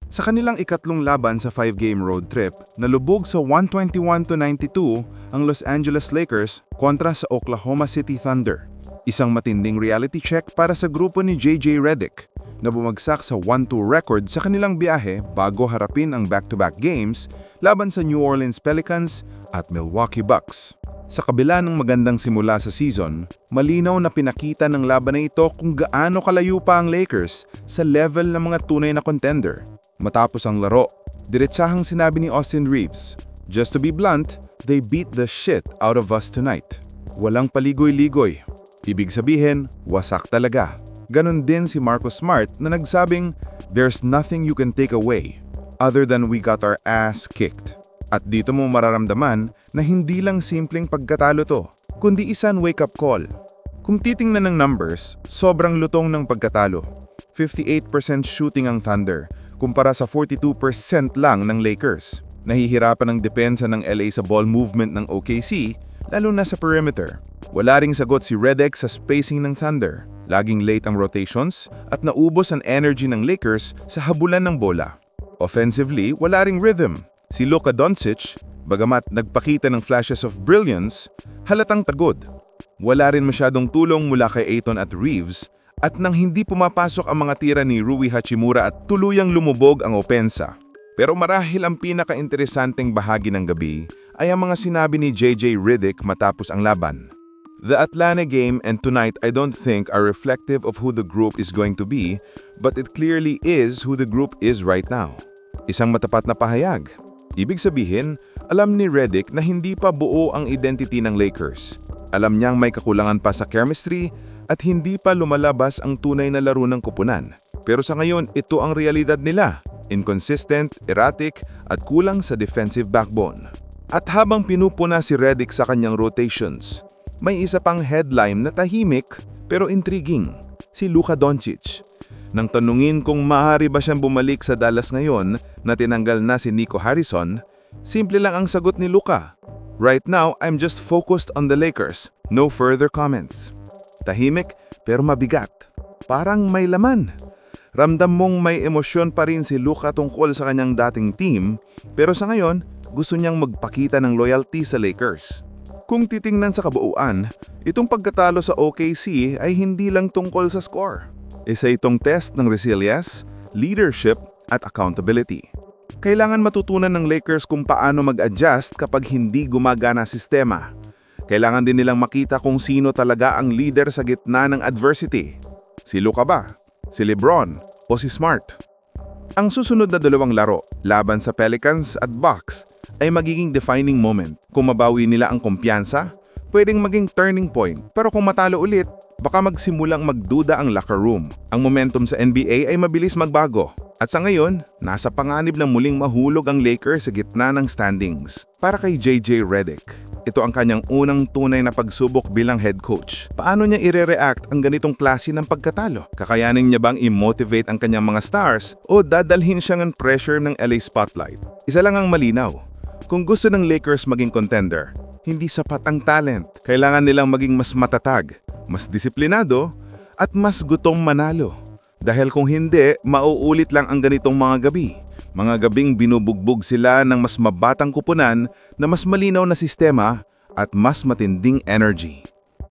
Sa kanilang ikatlong laban sa 5-game road trip, nalubog sa 121-92 ang Los Angeles Lakers kontra sa Oklahoma City Thunder. Isang matinding reality check para sa grupo ni JJ Redick na bumagsak sa 1-2 record sa kanilang biyahe bago harapin ang back-to-back games laban sa New Orleans Pelicans at Milwaukee Bucks. Sa kabila ng magandang simula sa season, malinaw na pinakita ng laban na ito kung gaano kalayo pa ang Lakers sa level ng mga tunay na contender. Matapos ang laro, diretsahang sinabi ni Austin Reeves, "Just to be blunt, they beat the shit out of us tonight." Walang paligoy-ligoy. Ibig sabihin, wasak talaga. Ganon din si Marcus Smart na nagsabing, "There's nothing you can take away other than we got our ass kicked." At dito mo mararamdaman na hindi lang simpleng pagkatalo to, kundi isang wake-up call. Kung titingnan ng numbers, sobrang lutong ng pagkatalo. 58% shooting ang Thunder, kumpara sa 42% lang ng Lakers. Nahihirapan ang depensa ng LA sa ball movement ng OKC, lalo na sa perimeter. Wala ring sagot si Redick sa spacing ng Thunder. Laging late ang rotations at naubos ang energy ng Lakers sa habulan ng bola. Offensively, wala ring rhythm. Si Luka Doncic, bagamat nagpakita ng flashes of brilliance, halatang pagod. Wala rin masyadong tulong mula kay Ayton at Reeves, at nang hindi pumapasok ang mga tira ni Rui Hachimura at tuluyang lumubog ang opensa. Pero marahil ang pinaka-interesanteng bahagi ng gabi ay ang mga sinabi ni JJ Redick matapos ang laban. "The Atlanta game and tonight I don't think are reflective of who the group is going to be, but it clearly is who the group is right now." Isang matapat na pahayag. Ibig sabihin, alam ni Redick na hindi pa buo ang identity ng Lakers. Alam niyang may kakulangan pa sa chemistry at hindi pa lumalabas ang tunay na laro ng kupunan. Pero sa ngayon, ito ang realidad nila. Inconsistent, erratic, at kulang sa defensive backbone. At habang pinupuna si Redick sa kanyang rotations, may isa pang headline na tahimik pero intriguing, si Luka Doncic. Nang tanungin kung maaari ba siyang bumalik sa Dallas ngayon na tinanggal na si Nico Harrison, simple lang ang sagot ni Luka. "Right now, I'm just focused on the Lakers. No further comments." Tahimik pero mabigat. Parang may laman. Ramdam mong may emosyon pa rin si Luka tungkol sa kanyang dating team, pero sa ngayon, gusto niyang magpakita ng loyalty sa Lakers. Kung titingnan sa kabuuan, itong pagkatalo sa OKC ay hindi lang tungkol sa score. Isa itong test ng resilience, leadership, at accountability. Kailangan matutunan ng Lakers kung paano mag-adjust kapag hindi gumagana ang sistema. Kailangan din nilang makita kung sino talaga ang leader sa gitna ng adversity. Si Luka ba? Si LeBron? O si Smart? Ang susunod na dalawang laro, laban sa Pelicans at Bucks, ay magiging defining moment. Kung mabawi nila ang kumpiyansa, pwedeng maging turning point. Pero kung matalo ulit, baka magsimulang magduda ang locker room. Ang momentum sa NBA ay mabilis magbago. At sa ngayon, nasa panganib ng muling mahulog ang Lakers sa gitna ng standings. Para kay JJ Redick, ito ang kanyang unang tunay na pagsubok bilang head coach. Paano niya ire-react ang ganitong klase ng pagkatalo? Kakayanin niya bang i-motivate ang kanyang mga stars o dadalhin siya ng pressure ng LA spotlight? Isa lang ang malinaw. Kung gusto ng Lakers maging contender, hindi sapat ang talent. Kailangan nilang maging mas matatag, mas disiplinado, at mas gutong manalo. Dahil kung hindi, mauulit lang ang ganitong mga gabi. Mga gabing binubugbog sila ng mas mabatang kupunan na mas malinaw na sistema at mas matinding energy.